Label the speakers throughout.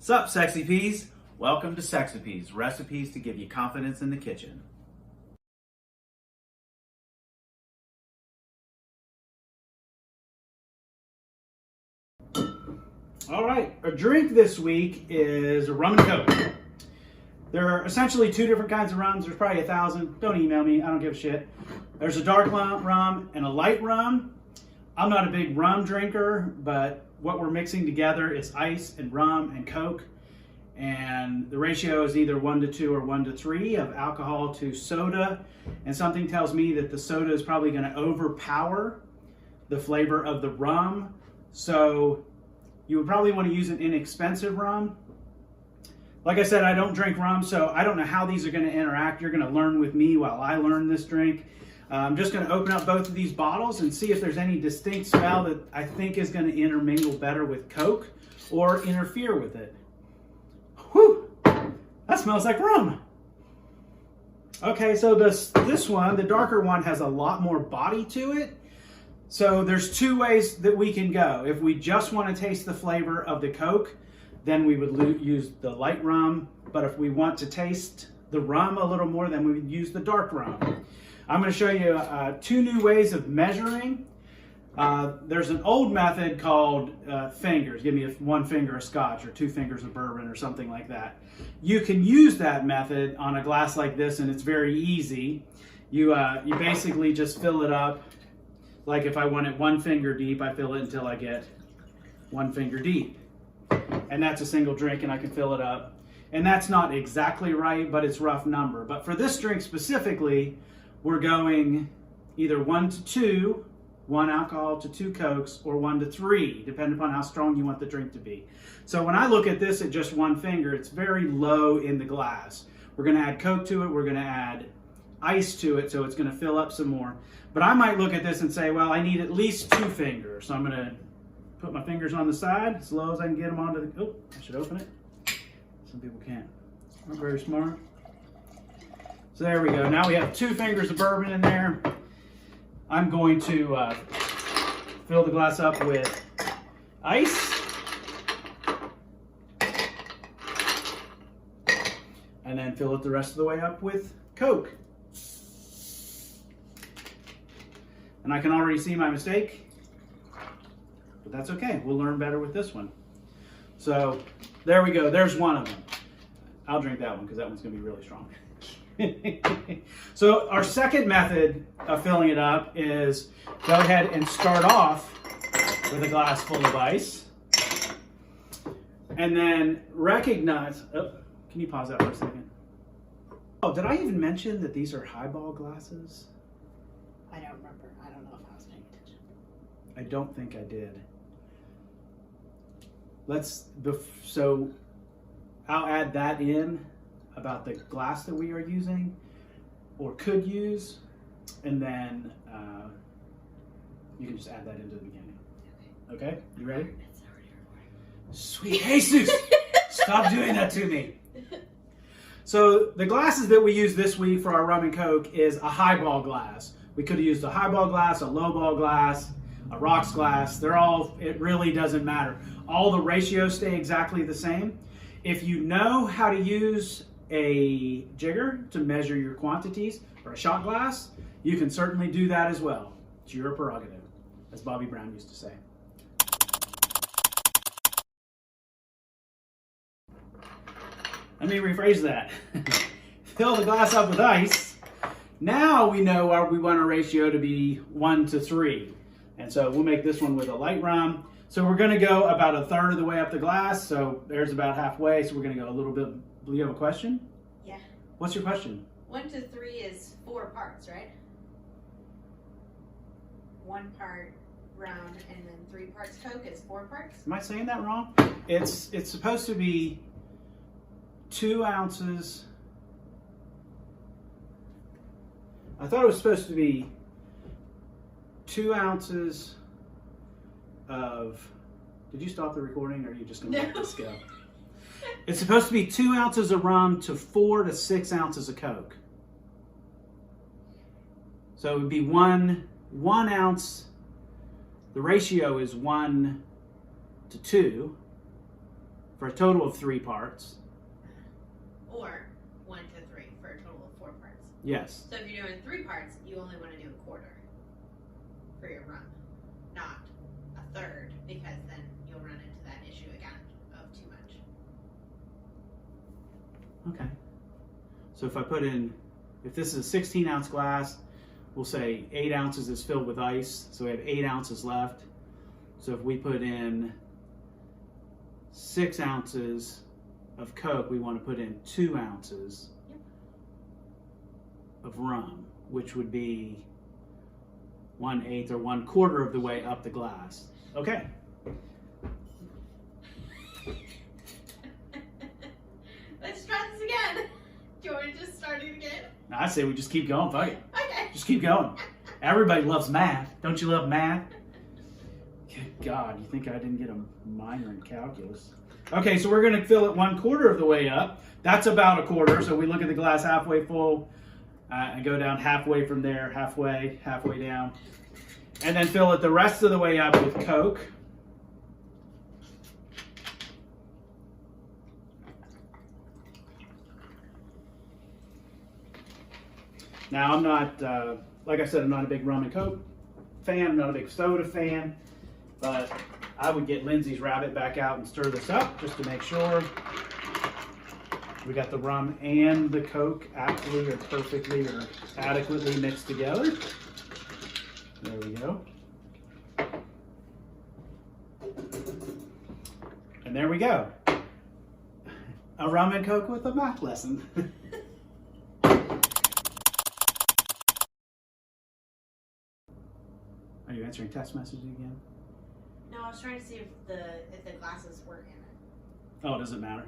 Speaker 1: Sup, Sexy Peas? Welcome to Sexy Peas, recipes to give you confidence in the kitchen. All right, our drink this week is a rum and coke. There are essentially two different kinds of rums. There's probably 1,000. Don't email me, I don't give a shit. There's a dark rum and a light rum. I'm not a big rum drinker, but what we're mixing together is ice and rum and coke. And the ratio is either 1:2 or 1:3 of alcohol to soda. And something tells me that the soda is probably going to overpower the flavor of the rum. So you would probably want to use an inexpensive rum. Like I said, I don't drink rum, so I don't know how these are going to interact. You're going to learn with me while I learn this drink. I'm just going to open up both of these bottles and see if there's any distinct smell that I think is going to intermingle better with Coke or interfere with it. Whew, that smells like rum. Okay, so this one, the darker one, has a lot more body to it. So there's two ways that we can go. If we just want to taste the flavor of the Coke, then we would use the light rum. But if we want to taste the rum a little more, then we would use the dark rum. I'm going to show you two new ways of measuring. There's an old method called fingers. Give me one finger of scotch or 2 fingers of bourbon or something like that. You can use that method on a glass like this, and it's very easy. You basically just fill it up. Like if I want it 1 finger deep, I fill it until I get 1 finger deep. And that's a single drink, and I can fill it up. And that's not exactly right, but it's rough number. But for this drink specifically, we're going either 1:2, 1 alcohol to 2 Cokes, or 1:3, depending upon how strong you want the drink to be. So when I look at this at just 1 finger, it's very low in the glass. We're going to add Coke to it. We're going to add ice to it, so it's going to fill up some more. But I might look at this and say, well, I need at least 2 fingers. So I'm going to put my fingers on the side as low as I can get them onto the... Oh, I should open it. Some people can't. Not very smart. So there we go. Now we have 2 fingers of bourbon in there. I'm going to fill the glass up with ice. And then fill it the rest of the way up with Coke. And I can already see my mistake, but that's okay. We'll learn better with this one. So there we go. There's one of them. I'll drink that one because that one's going to be really strong. So our second method of filling it up is go ahead and start off with a glass full of ice. And then recognize, oh, can you pause that for a second? Oh, did I even mention that these are highball glasses?
Speaker 2: I don't remember. I don't know if I was paying attention.
Speaker 1: I don't think I did. So I'll add that in about the glass that we are using or could use, and then you can just add that into the beginning. Okay? You ready?
Speaker 2: It's already recording.
Speaker 1: Sweet Jesus! Stop doing that to me. So the glasses that we use this week for our rum and Coke is a highball glass. We could have used a highball glass, a lowball glass, a rocks glass. It really doesn't matter. All the ratios stay exactly the same. If you know how to use a jigger to measure your quantities or a shot glass, you can certainly do that as well. It's your prerogative, as Bobby Brown used to say. Let me rephrase that. Fill the glass up with ice. Now we know we want our ratio to be 1:3. And so we'll make this one with a light rum. So we're going to go about 1/3 of the way up the glass. So there's about halfway. So we're going to go a little bit. Do you have a question?
Speaker 2: Yeah.
Speaker 1: What's your question?
Speaker 2: 1 to 3 is 4 parts, right? 1 part rum and then 3 parts Coke is 4 parts?
Speaker 1: Am I saying that wrong? It's supposed to be 2 ounces. I thought it was supposed to be 2 ounces of... Did you stop the recording, or are you just going to let this go? It's supposed to be 2 ounces of rum to 4 to 6 ounces of Coke. So it would be one ounce. The ratio is 1 to 2. for a total of 3 parts.
Speaker 2: Or 1 to 3 for a total of 4 parts.
Speaker 1: Yes.
Speaker 2: So if you're doing 3 parts, you only want to do a quarter for your rum, not a third, because then you'll run into that issue again of too much.
Speaker 1: Okay. So if I put in, if this is a 16-ounce glass, we'll say 8 ounces is filled with ice, so we have 8 ounces left. So if we put in 6 ounces of Coke, we want to put in 2 ounces of rum, which would be 1/8 or 1/4 of the way up the glass. Okay.
Speaker 2: Let's try this again. Do you want me to just start it again?
Speaker 1: I say we just keep going. Fuck it.
Speaker 2: Okay.
Speaker 1: Just keep going. Everybody loves math. Don't you love math? Good God, you think I didn't get a minor in calculus? Okay, so we're going to fill it 1/4 of the way up. That's about a quarter. So we look at the glass halfway full and go down halfway from there, halfway down. And then fill it the rest of the way up with Coke. Now, I'm not, like I said, I'm not a big rum and Coke fan. I'm not a big soda fan. But I would get Lindsay's Rabbit back out and stir this up just to make sure we got the rum and the Coke absolutely or perfectly or adequately mixed together. There we go. And there we go. A rum and Coke with a math lesson. Are you answering text messages again?
Speaker 2: No, I was trying to see if the glasses were in it.
Speaker 1: Oh, does it matter?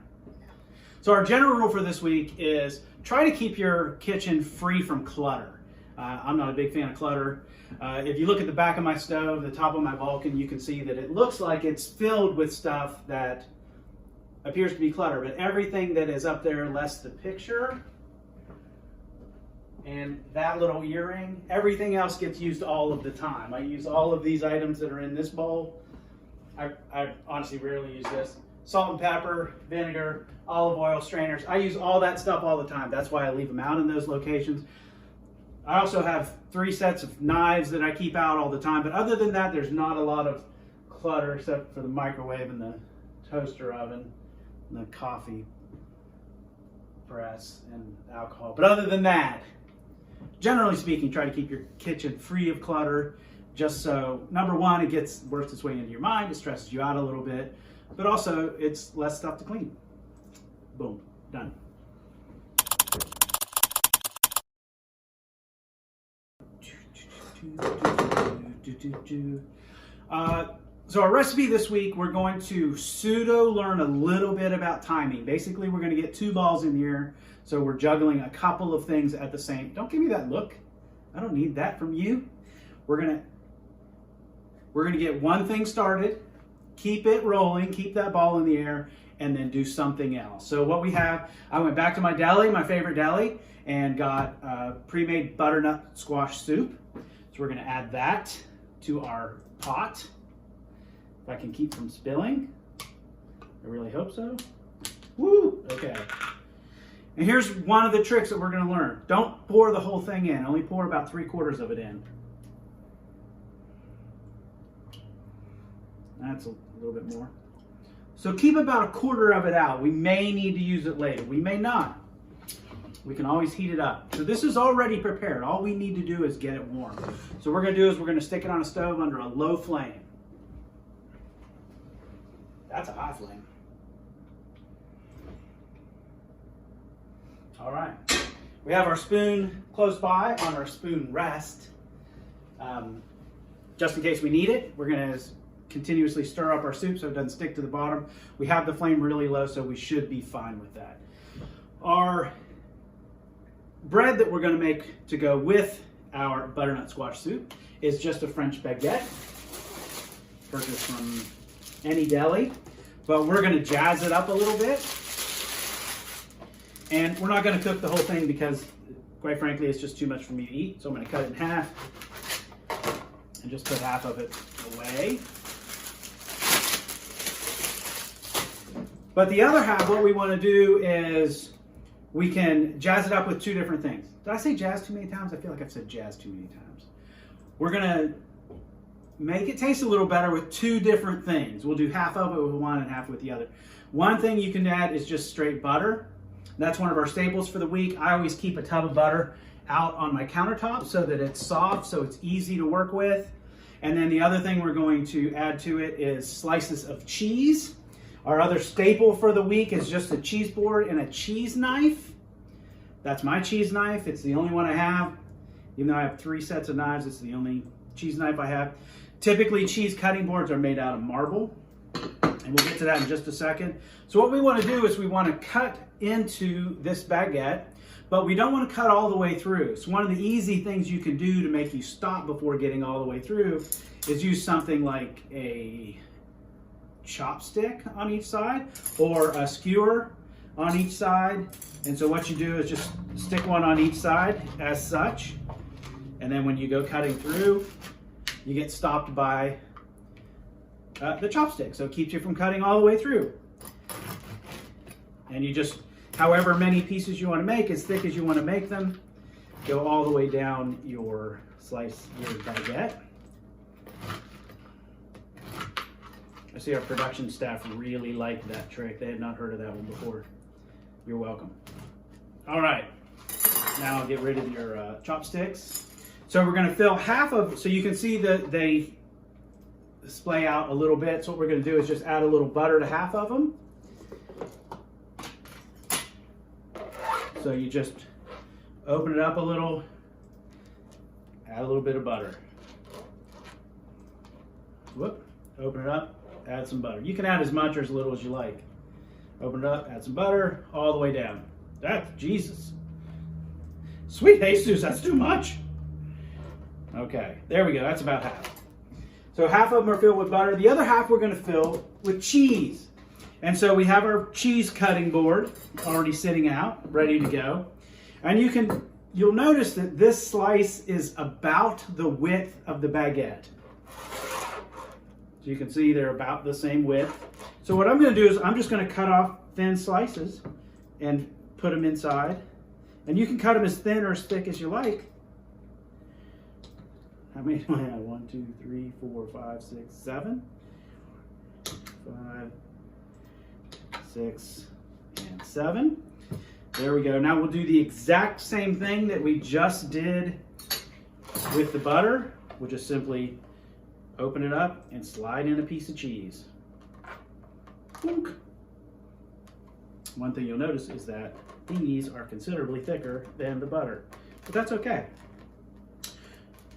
Speaker 1: So our general rule for this week is try to keep your kitchen free from clutter. I'm not a big fan of clutter. If you look at the back of my stove, the top of my Vulcan, you can see that it looks like it's filled with stuff that appears to be clutter, but everything that is up there, less the picture and that little earring, everything else gets used all of the time. I use all of these items that are in this bowl. I honestly rarely use this. Salt and pepper, vinegar, olive oil, strainers. I use all that stuff all the time. That's why I leave them out in those locations. I also have 3 sets of knives that I keep out all the time. But other than that, there's not a lot of clutter except for the microwave and the toaster oven and the coffee press and alcohol. But other than that, generally speaking, try to keep your kitchen free of clutter. Just so, number one, it works its way into your mind. It stresses you out a little bit. But also, it's less stuff to clean. Boom. Done. So our recipe this week, we're going to learn a little bit about timing. Basically, we're going to get 2 balls in the air. So we're juggling a couple of things at the same. Don't give me that look. I don't need that from you. We're gonna get one thing started, keep it rolling, keep that ball in the air, and then do something else. So what we have, I went back to my deli, my favorite deli, and got pre-made butternut squash soup. So we're gonna add that to our pot. If I can keep from spilling. I really hope so. Woo, okay. And here's one of the tricks that we're gonna learn. Don't pour the whole thing in, only pour about 3/4 of it in. That's a little bit more. So keep about 1/4 of it out. We may need to use it later. We may not. We can always heat it up. So this is already prepared. All we need to do is get it warm. So what we're going to do is we're going to stick it on a stove under a low flame. That's a high flame. All right. We have our spoon close by on our spoon rest. Just in case we need it, we're going to continuously stir up our soup so it doesn't stick to the bottom. We have the flame really low, so we should be fine with that. Our bread that we're going to make to go with our butternut squash soup is just a French baguette, purchased from any deli, but we're going to jazz it up a little bit. And we're not going to cook the whole thing because, quite frankly, it's just too much for me to eat. So I'm going to cut it in half and just put half of it away. But the other half, what we want to do is we can jazz it up with two different things. Did I say jazz too many times? I feel like I've said jazz too many times. We're going to make it taste a little better with two different things. We'll do half of it with one and half with the other. One thing you can add is just straight butter. That's one of our staples for the week. I always keep a tub of butter out on my countertop so that it's soft, so it's easy to work with. And then the other thing we're going to add to it is slices of cheese. Our other staple for the week is just a cheese board and a cheese knife. That's my cheese knife. It's the only one I have. Even though I have 3 sets of knives, it's the only cheese knife I have. Typically, cheese cutting boards are made out of marble. And we'll get to that in just a second. So what we want to do is we want to cut into this baguette, but we don't want to cut all the way through. So one of the easy things you can do to make you stop before getting all the way through is use something like a chopstick on each side or a skewer on each side. And so what you do is just stick one on each side as such. And then when you go cutting through, you get stopped by the chopstick. So it keeps you from cutting all the way through. And you just, however many pieces you want to make, as thick as you want to make them, go all the way down your slice, your baguette. I see our production staff really liked that trick. They had not heard of that one before. You're welcome. All right, now get rid of your chopsticks. So we're gonna fill half of, so you can see that they splay out a little bit. So what we're gonna do is just add a little butter to half of them. So you just open it up a little, add a little bit of butter. Whoop, open it up, add some butter. You can add as much or as little as you like. Open it up, add some butter, all the way down. That's Jesus. Sweet Jesus, that's too much. Okay, there we go, that's about half. So half of them are filled with butter. The other half we're gonna fill with cheese. And so we have our cheese cutting board already sitting out, ready to go. And you'll notice that this slice is about the width of the baguette. So you can see they're about the same width. So what I'm gonna do is I'm just gonna cut off thin slices and put them inside. And you can cut them as thin or as thick as you like. How many do I have? 1, 2, 3, 4, 5, 6, 7. 5, 6, and 7. There we go. Now we'll do the exact same thing that we just did with the butter. We'll just simply open it up and slide in a piece of cheese. Boink. One thing you'll notice is that these are considerably thicker than the butter, but that's okay.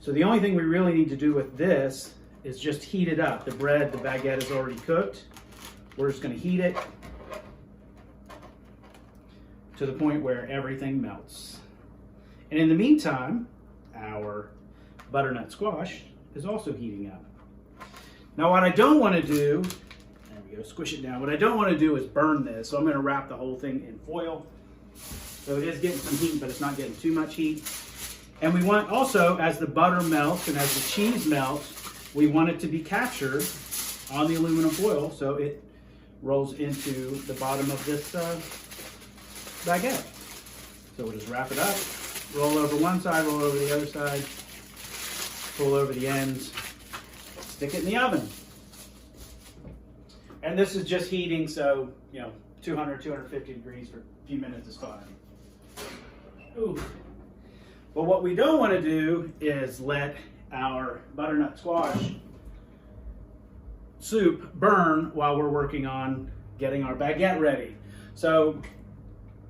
Speaker 1: So the only thing we really need to do with this is just heat it up. The bread, the baguette is already cooked. We're just going to heat it to the point where everything melts. And in the meantime, our butternut squash is also heating up. Now what I don't want to do, there we go, squish it down. What I don't want to do is burn this, so I'm going to wrap the whole thing in foil. So it is getting some heat, but it's not getting too much heat. And we want also, as the butter melts and as the cheese melts, we want it to be captured on the aluminum foil so it rolls into the bottom of this baguette. So we'll just wrap it up, roll over one side, roll over the other side, pull over the ends, stick it in the oven. And this is just heating, so 200, 250 degrees for a few minutes is fine. Ooh. But what we don't want to do is let our butternut squash soup burn while we're working on getting our baguette ready. So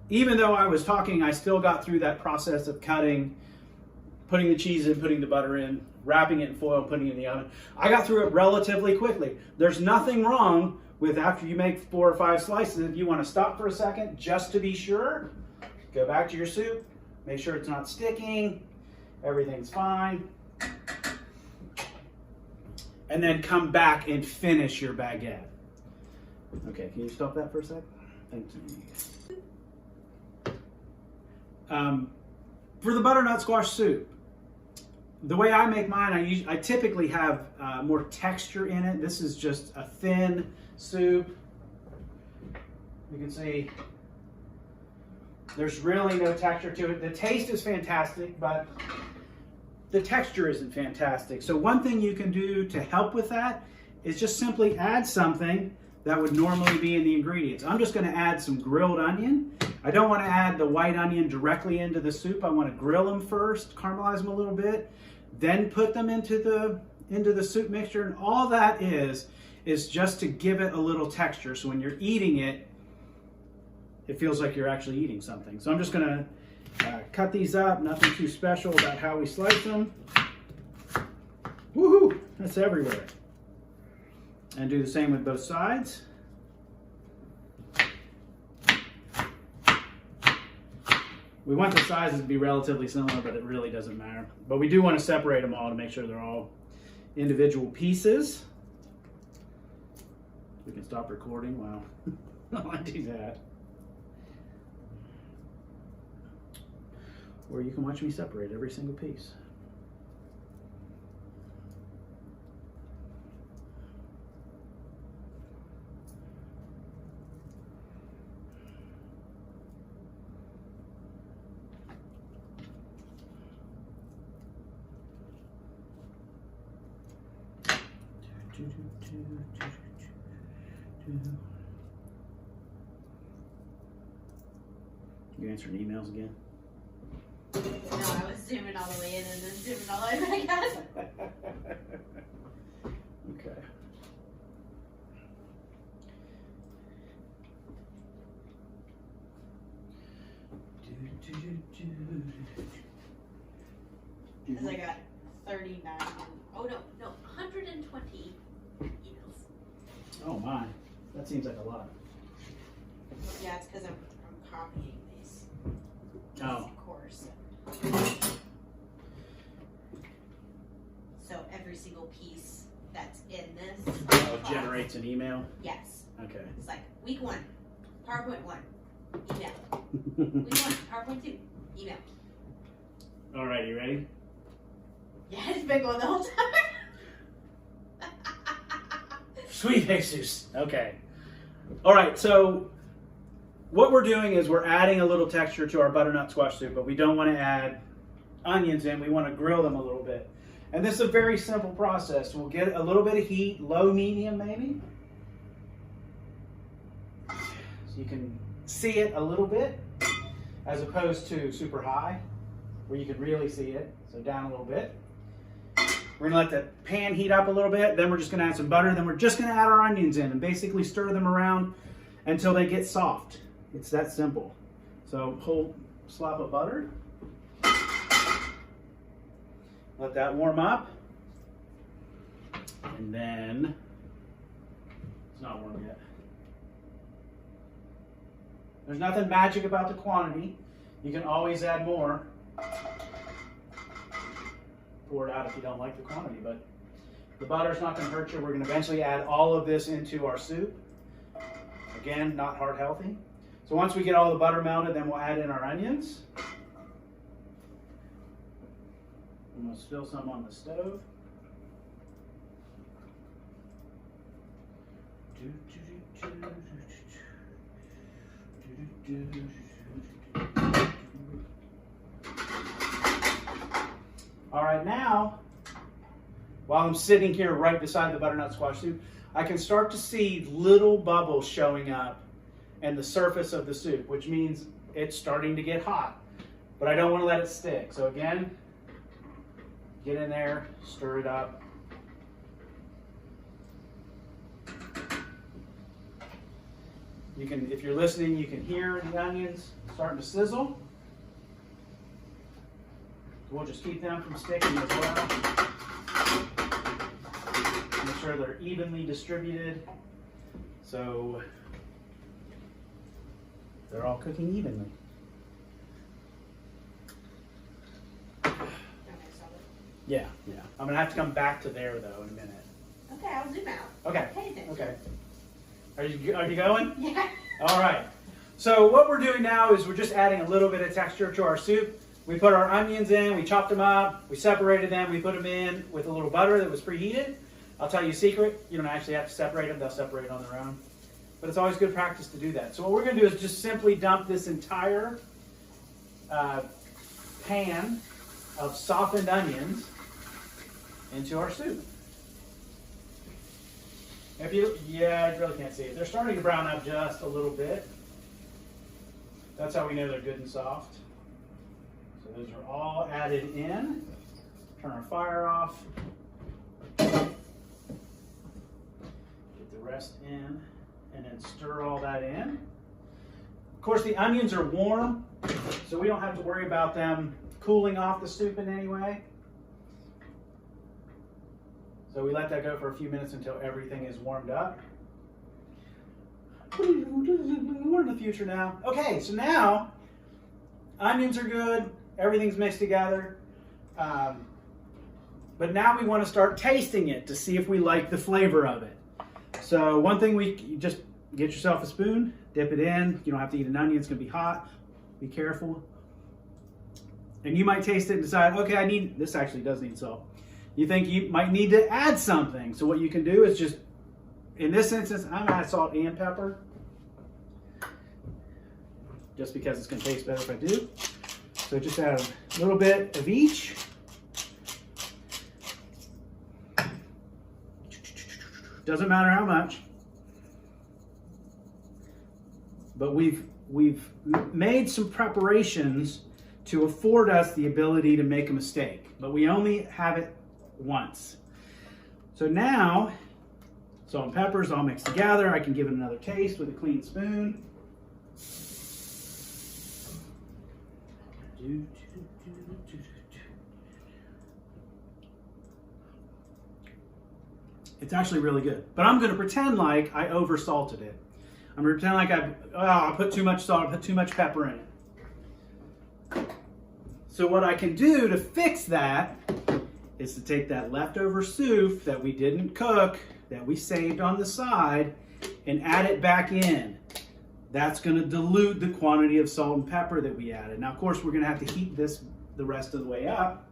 Speaker 1: even though I was talking, I still got through that process of cutting, putting the cheese in, putting the butter in, wrapping it in foil, putting it in the oven. I got through it relatively quickly. There's nothing wrong with after you make 4 or 5 slices, if you want to stop for a second just to be sure, go back to your soup, make sure it's not sticking, everything's fine. And then come back and finish your baguette. Okay, can you stop that for a sec? Thank you. For the butternut squash soup, the way I make mine, I typically have more texture in it. This is just a thin soup. You can see there's really no texture to it. The taste is fantastic, but the texture isn't fantastic. So one thing you can do to help with that is just simply add something that would normally be in the ingredients. I'm just going to add some grilled onion. I don't want to add the white onion directly into the soup. I want to grill them first, caramelize them a little bit, then put them into the soup mixture. And all that is just to give it a little texture. So when you're eating it, it feels like you're actually eating something. So I'm just going to cut these up. Nothing too special about how we slice them. Woohoo! That's everywhere. And do the same with both sides. We want the sizes to be relatively similar, but it really doesn't matter. But we do want to separate them all to make sure they're all individual pieces. We can stop recording while I do that. Or you can watch me separate every single piece. You answering emails again?
Speaker 2: No, I was zooming all the way in and then zooming all the way back out.
Speaker 1: Okay.
Speaker 2: Because I got 39, oh no, 120 emails.
Speaker 1: Oh my, that seems like a lot.
Speaker 2: Yeah, it's because I'm copying these.
Speaker 1: Oh.
Speaker 2: Course. So every single piece that's in this class,
Speaker 1: Generates an email?
Speaker 2: yes.
Speaker 1: Okay.
Speaker 2: It's like week 1, PowerPoint 1, email. Week 1, PowerPoint 2, email.
Speaker 1: All right, you ready?
Speaker 2: Yeah, it's been going the whole time.
Speaker 1: Sweet Jesus. Okay. All right, so what we're doing is we're adding a little texture to our butternut squash soup, but we don't want to add onions in. We want to grill them a little bit. And this is a very simple process. We'll get a little bit of heat, low, medium maybe. So you can see it a little bit as opposed to super high where you can really see it. So down a little bit. We're going to let the pan heat up a little bit. Then we're just going to add some butter. Then we're just going to add our onions in and basically stir them around until they get soft. It's that simple. So whole slab of butter. Let that warm up. And then, it's not warm yet. There's nothing magic about the quantity. You can always add more. Pour it out if you don't like the quantity, but the butter's not going to hurt you. We're going to eventually add all of this into our soup. Again, not heart healthy. So once we get all the butter melted, then we'll add in our onions. I'm going to spill some on the stove. All right, now, while I'm sitting here right beside the butternut squash soup, I can start to see little bubbles showing up in the surface of the soup, which means it's starting to get hot. But I don't want to let it stick. So again, get in there, stir it up. You can, if you're listening, you can hear the onions starting to sizzle. We'll just keep them from sticking as well. Make sure they're evenly distributed so they're all cooking evenly. Yeah. I'm gonna have to come back to there though in a minute.
Speaker 2: Okay, I'll zoom out.
Speaker 1: Okay. Okay. Are you going?
Speaker 2: Yeah.
Speaker 1: All right. So what we're doing now is we're just adding a little bit of texture to our soup. We put our onions in, we chopped them up, we separated them, we put them in with a little butter that was preheated. I'll tell you a secret, you don't actually have to separate them, they'll separate on their own. but it's always good practice to do that. So what we're going to do is just simply dump this entire pan of softened onions into our soup. Yeah, I really can't see it. They're starting to brown up just a little bit. That's how we know they're good and soft. So those are all added in. Turn our fire off. Get the rest in, and then stir all that in. Of course, the onions are warm, so we don't have to worry about them cooling off the soup in any way. So we let that go for a few minutes until everything is warmed up. We're in the future now. Okay, so now onions are good, everything's mixed together. But now we want to start tasting it to see if we like the flavor of it. So one thing, you just get yourself a spoon, dip it in. You don't have to eat an onion, it's going to be hot. Be careful. And you might taste it and decide, okay, this actually does need salt. You think you might need to add something. So what you can do is just, in this instance, I'm going to add salt and pepper. Just because it's going to taste better if I do. So just add a little bit of each. Doesn't matter how much. But we've made some preparations to afford us the ability to make a mistake. But we only have it once. So now, salt and pepper is all mixed together. I can give it another taste with a clean spoon. It's actually really good. But I'm going to pretend like I over-salted it. I'm going to pretend like I put too much salt, I put too much pepper in it. So what I can do to fix that is to take that leftover soup that we didn't cook, that we saved on the side, and add it back in. That's going to dilute the quantity of salt and pepper that we added. Now, of course, we're going to have to heat this the rest of the way up,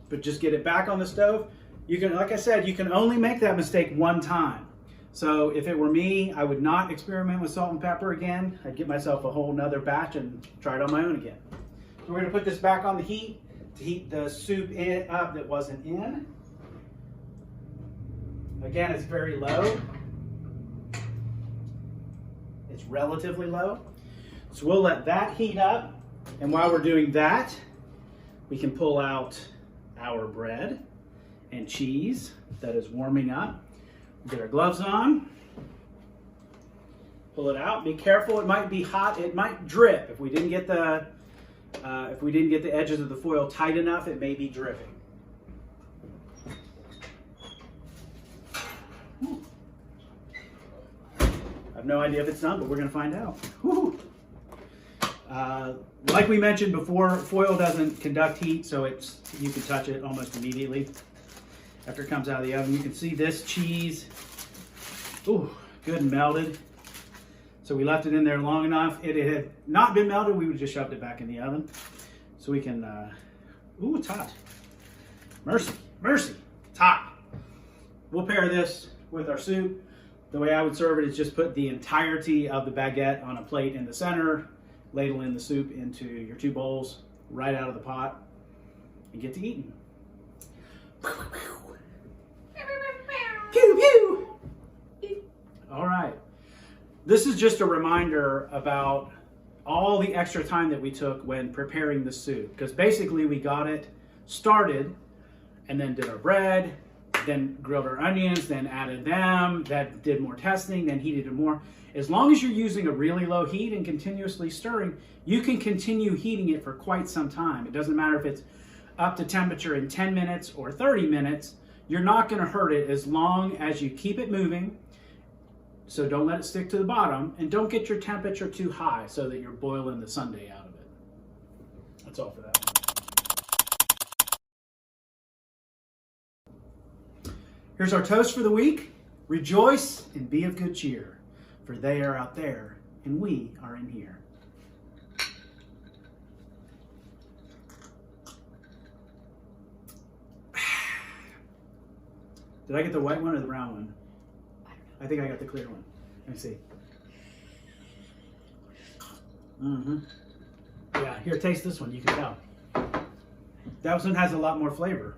Speaker 1: but just get it back on the stove. You can, like I said, you can only make that mistake one time. So if it were me, I would not experiment with salt and pepper again. I'd get myself a whole nother batch and try it on my own again. So we're going to put this back on the heat to heat the soup up that wasn't in. Again, it's very low. It's relatively low. So we'll let that heat up. And while we're doing that, we can pull out our bread and cheese that is warming up. Get our gloves on. Pull it out. Be careful. It might be hot. It might drip. If we didn't get the edges of the foil tight enough, it may be dripping. I have no idea if it's done, but we're going to find out. Whew. Like we mentioned before, foil doesn't conduct heat, so you can touch it almost immediately after it comes out of the oven. You can see this cheese, ooh, good and melted. So we left it in there long enough. It had not been melted, we would have just shoved it back in the oven. So we can, ooh, it's hot. Mercy, mercy, it's hot. We'll pair this with our soup. The way I would serve it is just put the entirety of the baguette on a plate in the center, ladle in the soup into your 2 bowls right out of the pot, and get to eating. Pew, pew. All right. This is just a reminder about all the extra time that we took when preparing the soup, because basically we got it started and then did our bread, then grilled our onions, then added them, that did more testing, then heated it more. As long as you're using a really low heat and continuously stirring, you can continue heating it for quite some time. It doesn't matter if it's up to temperature in 10 minutes or 30 minutes, you're not going to hurt it as long as you keep it moving. So don't let it stick to the bottom, and don't get your temperature too high so that you're boiling the sundae out of it. That's all for that. Here's our toast for the week. Rejoice and be of good cheer, for they are out there and we are in here. Did I get the white one or the brown one? I think I got the clear one. Let me see. Mm-hmm. Yeah, here, taste this one. You can tell. That one has a lot more flavor.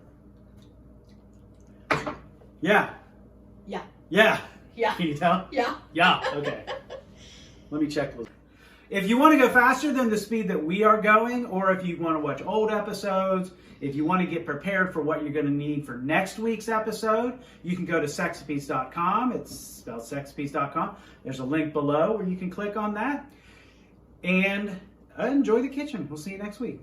Speaker 1: Yeah.
Speaker 2: Yeah.
Speaker 1: Yeah.
Speaker 2: Yeah.
Speaker 1: Can you tell?
Speaker 2: Yeah.
Speaker 1: Yeah. Okay. Let me check. If you want to go faster than the speed that we are going, or if you want to watch old episodes, if you want to get prepared for what you're going to need for next week's episode, you can go to sexapiece.com. It's spelled sexapiece.com. There's a link below where you can click on that. And enjoy the kitchen. We'll see you next week.